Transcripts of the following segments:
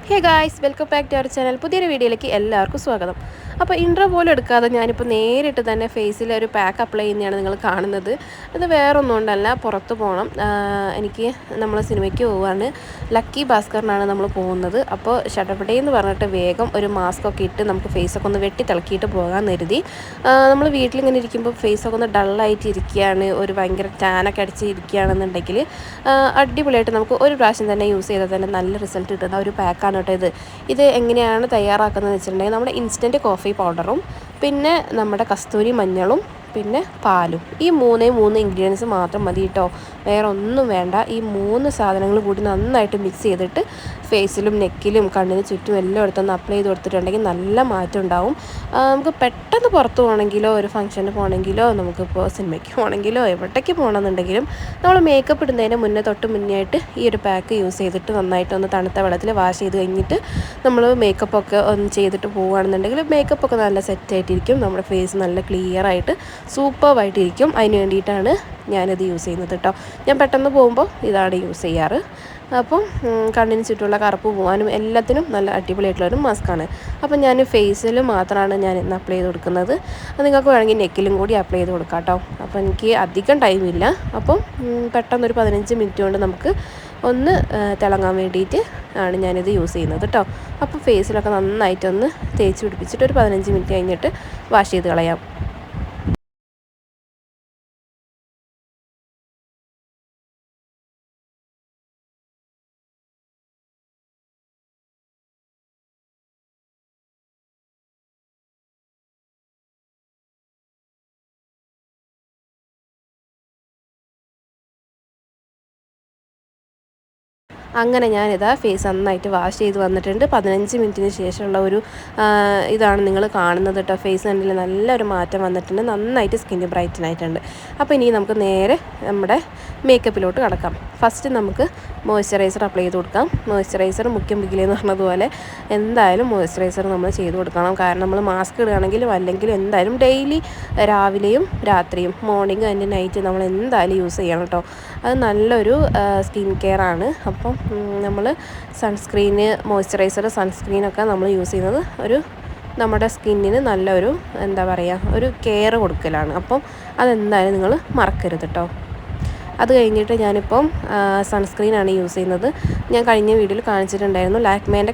Hey guys, welcome back to our channel. പുതിയൊരു വീഡിയോയിലേക്ക് എല്ലാവർക്കും സ്വാഗതം. അപ്പോൾ ഇൻട്രോ പോലും എടുക്കാതെ ഞാനിപ്പോൾ നേരിട്ട് തന്നെ ഫേസിൽ ഒരു പാക്ക് അപ്ലൈ ചെയ്യുന്നതാണ് നിങ്ങൾ കാണുന്നത്. അത് വേറൊന്നും കൊണ്ടല്ല, പുറത്ത് പോകണം. എനിക്ക് നമ്മൾ സിനിമയ്ക്ക് പോവുകയാണ്. ലക്കി ഭാസ്കറിനാണ് നമ്മൾ പോകുന്നത്. അപ്പോൾ ഷട്ടപ്പടേ എന്ന് പറഞ്ഞിട്ട് വേഗം ഒരു മാസ്ക് ഒക്കെ ഇട്ട് നമുക്ക് ഫേസൊക്കെ ഒന്ന് വെട്ടി തിളക്കിയിട്ട് പോകാൻ കരുതി. നമ്മൾ വീട്ടിലിങ്ങനെ ഇരിക്കുമ്പോൾ ഫേസൊക്കെ ഒന്ന് ഡള്ളായിട്ട് ഇരിക്കുകയാണ്, ഒരു ഭയങ്കര ടാനൊക്കെ അടിച്ച് ഇരിക്കുകയാണെന്നുണ്ടെങ്കിൽ അടിപൊളിയായിട്ട് നമുക്ക് ഒരു പ്രാവശ്യം തന്നെ യൂസ് ചെയ്താൽ തന്നെ നല്ല റിസൾട്ട് കിട്ടുന്ന ഒരു പാക്കാണ് കേട്ടോ ഇത് എങ്ങനെയാണ് തയ്യാറാക്കുന്നതെന്ന് വെച്ചിട്ടുണ്ടെങ്കിൽ നമ്മുടെ ഇൻസ്റ്റൻറ്റ് കോഫി പൗഡറും പിന്നെ നമ്മുടെ കസ്തൂരി മഞ്ഞളും പിന്നെ പാലും, ഈ മൂന്ന് ഇൻഗ്രീഡിയൻസ് മാത്രം മതി കേട്ടോ. വേറെ ഒന്നും വേണ്ട. ഈ 3 സാധനങ്ങൾ കൂടി നന്നായിട്ട് മിക്സ് ചെയ്തിട്ട് ഫേസിലും നെക്കിലും കണ്ണിന് ചുറ്റും എല്ലാം എടുത്തൊന്ന് അപ്ലൈ ചെയ്ത് കൊടുത്തിട്ടുണ്ടെങ്കിൽ നല്ല മാറ്റം ഉണ്ടാവും. നമുക്ക് പെട്ടെന്ന് പുറത്ത് പോകണമെങ്കിലോ ഒരു ഫംഗ്ഷന് പോകണമെങ്കിലോ നമുക്കിപ്പോൾ സിനിമയ്ക്ക് പോകണമെങ്കിലോ എവിടേക്ക് പോകണമെന്നുണ്ടെങ്കിലും നമ്മൾ മേക്കപ്പ് ഇടുന്നതിന് മുന്നേ ആയിട്ട് ഈ ഒരു പാക്ക് യൂസ് ചെയ്തിട്ട് നന്നായിട്ടൊന്ന് തണുത്ത വെള്ളത്തിൽ വാഷ് ചെയ്ത് കഴിഞ്ഞിട്ട് നമ്മൾ മേക്കപ്പൊക്കെ ഒന്ന് ചെയ്തിട്ട് പോവുകയാണെന്നുണ്ടെങ്കിൽ മേക്കപ്പൊക്കെ നല്ല സെറ്റായിട്ടിരിക്കും. നമ്മുടെ ഫേസ് നല്ല ക്ലിയർ ആയിട്ട് സൂപ്പറായിട്ടിരിക്കും. അതിന് വേണ്ടിയിട്ടാണ് ഞാനിത് യൂസ് ചെയ്യുന്നത് കേട്ടോ. ഞാൻ പെട്ടെന്ന് പോകുമ്പോൾ ഇതാണ് യൂസ് ചെയ്യാറ്. അപ്പം കണ്ണിന് ചുറ്റുമുള്ള കറുപ്പ് പോകാനും എല്ലാത്തിനും നല്ല അടിപൊളിയായിട്ടുള്ളൊരു മാസ്കാണ്. അപ്പം ഞാൻ ഫേസിൽ മാത്രമാണ് ഞാൻ ഇന്ന് അപ്ലൈ ചെയ്ത് കൊടുക്കുന്നത്. അത് നിങ്ങൾക്ക് വേണമെങ്കിൽ നെക്കിലും കൂടി അപ്ലൈ ചെയ്ത് കൊടുക്കാം കേട്ടോ. അപ്പോൾ എനിക്ക് അധികം ടൈമില്ല. അപ്പം പെട്ടെന്നൊരു 15 മിനിറ്റ് കൊണ്ട് നമുക്ക് ഒന്ന് തിളങ്ങാൻ വേണ്ടിയിട്ട് ആണ് ഞാനിത് യൂസ് ചെയ്യുന്നത് കേട്ടോ. അപ്പോൾ ഫേസിലൊക്കെ നന്നായിട്ടൊന്ന് തേച്ച് പിടിപ്പിച്ചിട്ട് ഒരു 15 മിനിറ്റ് കഴിഞ്ഞിട്ട് വാഷ് ചെയ്ത് കളയാം. അങ്ങനെ ഞാനിതാ ഫേസ് നന്നായിട്ട് വാഷ് ചെയ്ത് വന്നിട്ടുണ്ട്. 15 മിനിറ്റിന് ശേഷമുള്ള ഒരു ഇതാണ് നിങ്ങൾ കാണുന്നത് കേട്ടോ. ഫേസ് കണ്ടിൽ നല്ലൊരു മാറ്റം വന്നിട്ടുണ്ട്. നന്നായിട്ട് സ്കിന്ന് ബ്രൈറ്റൻ ആയിട്ടുണ്ട്. അപ്പോൾ ഇനി നമുക്ക് നേരെ നമ്മുടെ മേക്കപ്പിലോട്ട് കടക്കാം. ഫസ്റ്റ് നമുക്ക് മോയ്സ്ചറൈസർ അപ്ലൈ ചെയ്ത് കൊടുക്കാം. മോയ്സ്ചറൈസർ മുഖ്യം പിക്കിലെന്ന് പറഞ്ഞതുപോലെ എന്തായാലും മോയ്സ്ചറൈസർ നമ്മൾ ചെയ്ത് കൊടുക്കണം. കാരണം നമ്മൾ മാസ്ക് ഇടുകയാണെങ്കിലും അല്ലെങ്കിലും എന്തായാലും ഡെയിലി രാവിലെയും രാത്രിയും മോർണിംഗ് ആൻഡ് നൈറ്റ് നമ്മൾ എന്തായാലും യൂസ് ചെയ്യണം കേട്ടോ. അത് നല്ലൊരു സ്കിൻ കെയർ ആണ്. അപ്പം നമ്മൾ സൺസ്ക്രീന്, മോയ്സ്ചറൈസർ, സൺസ്ക്രീനൊക്കെ നമ്മൾ യൂസ് ചെയ്യുന്നത് നമ്മുടെ സ്കിന്നിന് നല്ലൊരു എന്താ പറയുക ഒരു കെയർ കൊടുക്കലാണ്. അപ്പം അതെന്തായാലും നിങ്ങൾ മറക്കരുത് കേട്ടോ. അത് കഴിഞ്ഞിട്ട് ഞാനിപ്പം സൺസ്ക്രീനാണ് യൂസ് ചെയ്യുന്നത്. ഞാൻ കഴിഞ്ഞ വീഡിയോയിൽ കാണിച്ചിട്ടുണ്ടായിരുന്നു. ലാക്മേൻ്റെ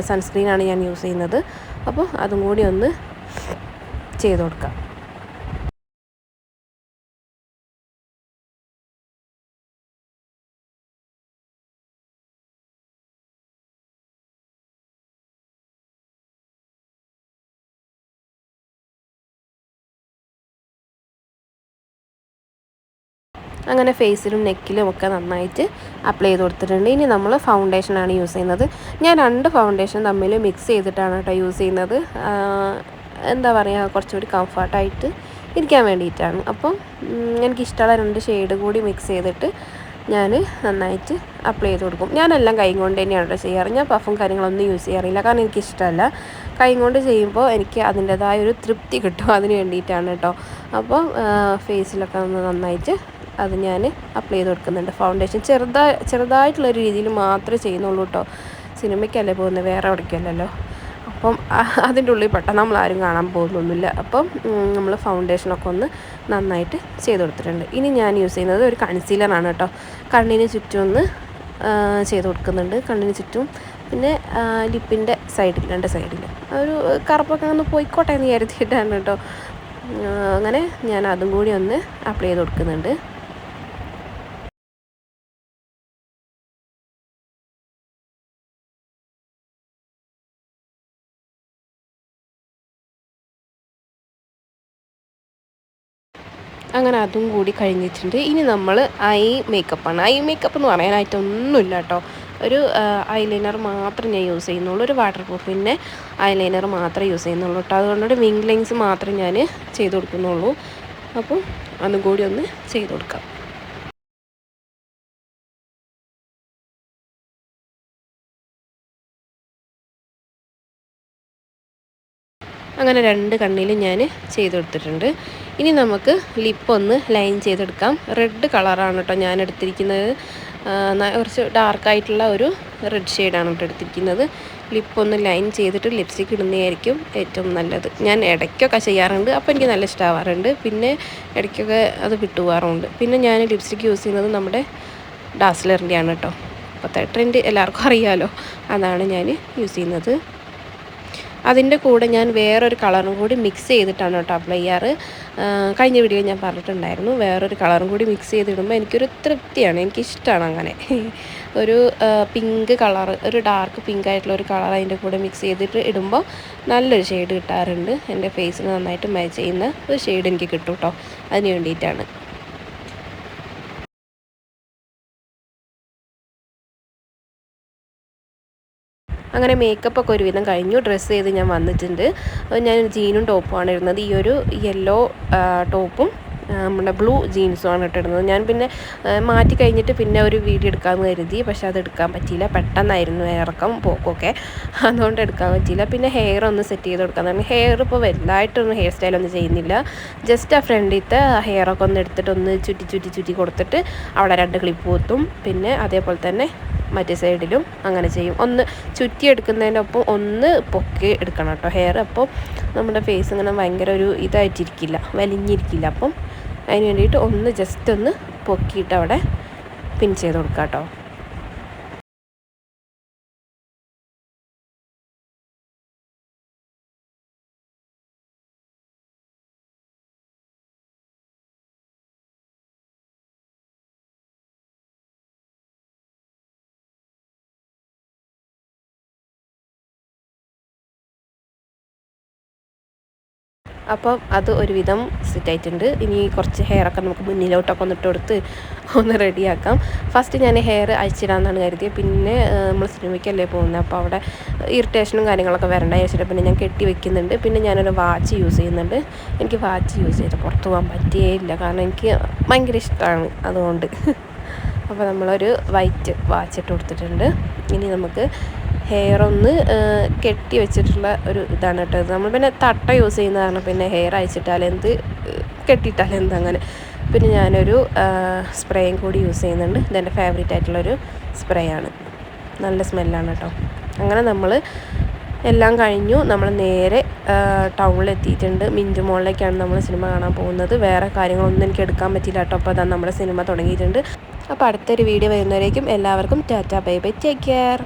സൺസ്ക്രീനാണ് ഞാൻ യൂസ് ചെയ്യുന്നത്. അപ്പോൾ അതും കൂടി ഒന്ന് ചെയ്ത് കൊടുക്കാം. അങ്ങനെ ഫേസിലും നെക്കിലും ഒക്കെ നന്നായിട്ട് അപ്ലൈ ചെയ്ത് കൊടുത്തിട്ടുണ്ട്. ഇനി നമ്മൾ ഫൗണ്ടേഷനാണ് യൂസ് ചെയ്യുന്നത്. ഞാൻ 2 ഫൗണ്ടേഷൻ തമ്മിൽ മിക്സ് ചെയ്തിട്ടാണ് കേട്ടോ യൂസ് ചെയ്യുന്നത്. എന്താ പറയുക, കുറച്ചുകൂടി കംഫർട്ടായിട്ട് ഇരിക്കാൻ വേണ്ടിയിട്ടാണ്. അപ്പം എനിക്കിഷ്ടമുള്ള 2 ഷെയ്ഡ് കൂടി മിക്സ് ചെയ്തിട്ട് ഞാൻ നന്നായിട്ട് അപ്ലൈ ചെയ്ത് കൊടുക്കും. ഞാനെല്ലാം കൈ കൊണ്ട് തന്നെയാണ് കേട്ടോ ചെയ്യാറ്. ഞാൻ പഫും കാര്യങ്ങളൊന്നും യൂസ് ചെയ്യാറില്ല. കാരണം എനിക്കിഷ്ടമല്ല. കൈ കൊണ്ട് ചെയ്യുമ്പോൾ എനിക്ക് അതിൻ്റേതായ ഒരു തൃപ്തി കിട്ടും. അതിന് വേണ്ടിയിട്ടാണ് കേട്ടോ. അപ്പോൾ ഫേസിലൊക്കെ ഒന്ന് നന്നായിട്ട് അത് ഞാൻ അപ്ലൈ ചെയ്ത് കൊടുക്കുന്നുണ്ട്. ഫൗണ്ടേഷൻ ചെറുതായിട്ടുള്ളൊരു രീതിയിൽ മാത്രമേ ചെയ്യുന്നുള്ളൂ കേട്ടോ. സിനിമയ്ക്കല്ലേ പോകുന്നത്, വേറെ എവിടേക്കല്ലല്ലോ. അപ്പം അതിൻ്റെ ഉള്ളിൽ പെട്ടെന്ന് നമ്മളാരും കാണാൻ പോകുന്നൊന്നുമില്ല. അപ്പം നമ്മൾ ഫൗണ്ടേഷനൊക്കെ ഒന്ന് നന്നായിട്ട് ചെയ്ത് കൊടുത്തിട്ടുണ്ട്. ഇനി ഞാൻ യൂസ് ചെയ്യുന്നത് ഒരു കൺസീലറാണ് കേട്ടോ. കണ്ണിന് ചുറ്റും ഒന്ന് ചെയ്ത് കൊടുക്കുന്നുണ്ട്. കണ്ണിന് ചുറ്റും പിന്നെ ലിപ്പിൻ്റെ സൈഡിൽ 2 സൈഡിൽ ഒരു കറുപ്പൊക്കെ ഒന്ന് പോയിക്കോട്ടെ എന്ന് കരുതിയിട്ടാണ് കേട്ടോ. അങ്ങനെ ഞാൻ അതും കൂടി ഒന്ന് അപ്ലൈ ചെയ്ത് കൊടുക്കുന്നുണ്ട്. അങ്ങനെ അതും കൂടി കഴിഞ്ഞിട്ടുണ്ട്. ഇനി നമ്മൾ ഐ മേക്കപ്പാണ്. ഐ മേക്കപ്പ് എന്ന് പറയാനായിട്ടൊന്നുമില്ല കേട്ടോ. ഒരു ഐലൈനർ മാത്രം ഞാൻ യൂസ് ചെയ്യുന്നുള്ളൂ. ഒരു വാട്ടർ പ്രൂഫിൻ്റെ ഐലൈനർ മാത്രമേ യൂസ് ചെയ്യുന്നുള്ളൂ കേട്ടോ. അതുകൊണ്ടൊരു വിങ് ലൈൻസ് മാത്രമേ ഞാൻ ചെയ്ത് കൊടുക്കുന്നുള്ളൂ. അപ്പോൾ അതും കൂടി ഒന്ന് ചെയ്ത് കൊടുക്കാം. അങ്ങനെ 2 കണ്ണിലും ഞാൻ ചെയ്ത് കൊടുത്തിട്ടുണ്ട്. ഇനി നമുക്ക് ലിപ്പൊന്ന് ലൈൻ ചെയ്തെടുക്കാം. റെഡ് കളറാണ് കേട്ടോ ഞാൻ എടുത്തിരിക്കുന്നത്. കുറച്ച് ഡാർക്കായിട്ടുള്ള ഒരു റെഡ് ഷെയ്ഡാണ് കേട്ടോ എടുത്തിരിക്കുന്നത്. ലിപ്പൊന്ന് ലൈൻ ചെയ്തിട്ട് ലിപ്സ്റ്റിക്ക് ഇടുന്നതായിരിക്കും ഏറ്റവും നല്ലത്. ഞാൻ ഇടയ്ക്കൊക്കെ ചെയ്യാറുണ്ട്, അപ്പോൾ എനിക്ക് നല്ല ഇഷ്ടമാവാറുണ്ട്. പിന്നെ ഇടയ്ക്കൊക്കെ അത് വിട്ടുപോകാറുമുണ്ട്. പിന്നെ ഞാൻ ലിപ്സ്റ്റിക്ക് യൂസ് ചെയ്യുന്നത് നമ്മുടെ ഡാസ്ലറിൻ്റെയാണ് കേട്ടോ. ഇപ്പോഴത്തെ ട്രെൻഡ് എല്ലാവർക്കും അറിയാമല്ലോ, അതാണ് ഞാൻ യൂസ് ചെയ്യുന്നത്. അതിൻ്റെ കൂടെ ഞാൻ വേറൊരു കളറും കൂടി മിക്സ് ചെയ്തിട്ടാണ് കേട്ടോ അപ്ലൈ ചെയ്യാറ്. കഴിഞ്ഞ വീഡിയോ ഞാൻ പറഞ്ഞിട്ടുണ്ടായിരുന്നു, വേറൊരു കളറും കൂടി മിക്സ് ചെയ്തിടുമ്പോൾ എനിക്കൊരു തൃപ്തിയാണ്, എനിക്കിഷ്ടമാണ് അങ്ങനെ. ഒരു പിങ്ക് കളർ, ഒരു ഡാർക്ക് പിങ്ക് ആയിട്ടുള്ള ഒരു കളർ അതിൻ്റെ കൂടെ മിക്സ് ചെയ്തിട്ട് ഇടുമ്പോൾ നല്ലൊരു ഷെയ്ഡ് കിട്ടാറുണ്ട്. എൻ്റെ ഫേസിന് നന്നായിട്ട് മാച്ച് ചെയ്യുന്ന ഒരു ഷെയ്ഡ് എനിക്ക് കിട്ടും കേട്ടോ, അതിന് വേണ്ടിയിട്ടാണ്. അങ്ങനെ മേക്കപ്പൊക്കെ ഒരുവിധം കഴിഞ്ഞു. ഡ്രസ്സ് ചെയ്ത് ഞാൻ വന്നിട്ടുണ്ട്. ഞാൻ ജീനും ടോപ്പുമാണ് ഇടുന്നത്. ഈ ഒരു യെല്ലോ ടോപ്പും നമ്മുടെ ബ്ലൂ ജീൻസുമാണ് ഇട്ടിടുന്നത്. ഞാൻ പിന്നെ മാറ്റി കഴിഞ്ഞിട്ട് പിന്നെ ഒരു വീഡിയോ എടുക്കാമെന്ന് കരുതി, പക്ഷെ അത് എടുക്കാൻ പറ്റിയില്ല. പെട്ടെന്നായിരുന്നു ഇറക്കം പോക്കൊക്കെ, അതുകൊണ്ട് എടുക്കാൻ പറ്റിയില്ല. പിന്നെ ഹെയർ ഒന്ന് സെറ്റ് ചെയ്ത് കൊടുക്കാൻ. ഹെയർ ഇപ്പോൾ വലുതായിട്ടൊന്നും ഹെയർ സ്റ്റൈലൊന്നും ചെയ്യുന്നില്ല. ജസ്റ്റ് ആ ഫ്രണ്ടിലത്തെ ഹെയറൊക്കെ ഒന്ന് എടുത്തിട്ട് ഒന്ന് ചുറ്റി കൊടുത്തിട്ട് അവിടെ 2 ക്ലിപ്പ് കുത്തും. പിന്നെ അതേപോലെ തന്നെ മറ്റേ സൈഡിലും അങ്ങനെ ചെയ്യും. ഒന്ന് ചുറ്റിയെടുക്കുന്നതിൻ്റെ ഒപ്പം ഒന്ന് പൊക്കി എടുക്കണം കേട്ടോ ഹെയർ. അപ്പോൾ നമ്മുടെ ഫേസ് ഇങ്ങനെ ഭയങ്കര ഒരു ഇതായിട്ടിരിക്കില്ല, വലിഞ്ഞിരിക്കില്ല. അപ്പം അതിന് വേണ്ടിയിട്ട് ഒന്ന് ജസ്റ്റ് ഒന്ന് പൊക്കിയിട്ട് അവിടെ പിൻ ചെയ്ത് കൊടുക്കാം കേട്ടോ. അപ്പം അത് ഒരുവിധം സെറ്റായിട്ടുണ്ട്. ഇനി കുറച്ച് ഹെയറൊക്കെ നമുക്ക് മുന്നിലോട്ടൊക്കെ ഒന്നിട്ട് കൊടുത്ത് ഒന്ന് റെഡിയാക്കാം. ഫസ്റ്റ് ഞാൻ ഹെയർ അയച്ചിടാമെന്നാണ് കരുതിയത്. പിന്നെ നമ്മൾ സിനിമയ്ക്കല്ലേ പോകുന്നത്, അപ്പോൾ അവിടെ ഇറിറ്റേഷനും കാര്യങ്ങളൊക്കെ വരണ്ട വിചാരിച്ചിട്ട് പിന്നെ ഞാൻ കെട്ടി വെക്കുന്നുണ്ട്. പിന്നെ ഞാനൊരു വാച്ച് യൂസ് ചെയ്യുന്നുണ്ട്. എനിക്ക് വാച്ച് യൂസ് ചെയ്ത് പുറത്ത് പോകാൻ പറ്റിയേയില്ല, കാരണം എനിക്ക് ഭയങ്കര ഇഷ്ടമാണ് അതുകൊണ്ട്. അപ്പോൾ നമ്മളൊരു വൈറ്റ് വാച്ച് ഇട്ട് കൊടുത്തിട്ടുണ്ട്. ഇനി നമുക്ക് ഹെയർ ഒന്ന് കെട്ടി വെച്ചിട്ടുള്ള ഒരു ഇതാണ് കേട്ടോ. നമ്മൾ പിന്നെ തട്ട യൂസ് ചെയ്യുന്ന കാരണം പിന്നെ ഹെയർ അയച്ചിട്ടാലെന്ത് കെട്ടിയിട്ടാലെന്ത് അങ്ങനെ. പിന്നെ ഞാനൊരു സ്പ്രേയും കൂടി യൂസ് ചെയ്യുന്നുണ്ട്. ഇതെൻ്റെ ഫേവറേറ്റ് ആയിട്ടുള്ളൊരു സ്പ്രേ ആണ്, നല്ല സ്മെല്ലാണ് കേട്ടോ. അങ്ങനെ നമ്മൾ എല്ലാം കഴിഞ്ഞു. നമ്മൾ നേരെ ടൗണിലെത്തിയിട്ടുണ്ട്. മിൻറ്റു മോളിലേക്കാണ് നമ്മൾ സിനിമ കാണാൻ പോകുന്നത്. വേറെ കാര്യങ്ങളൊന്നും എനിക്ക് എടുക്കാൻ പറ്റില്ല കേട്ടോ. അപ്പോൾ അതാണ് നമ്മുടെ സിനിമ തുടങ്ങിയിട്ടുണ്ട്. അപ്പോൾ അടുത്തൊരു വീഡിയോ വരുന്നവരേക്കും എല്ലാവർക്കും Tata bye bye, take care.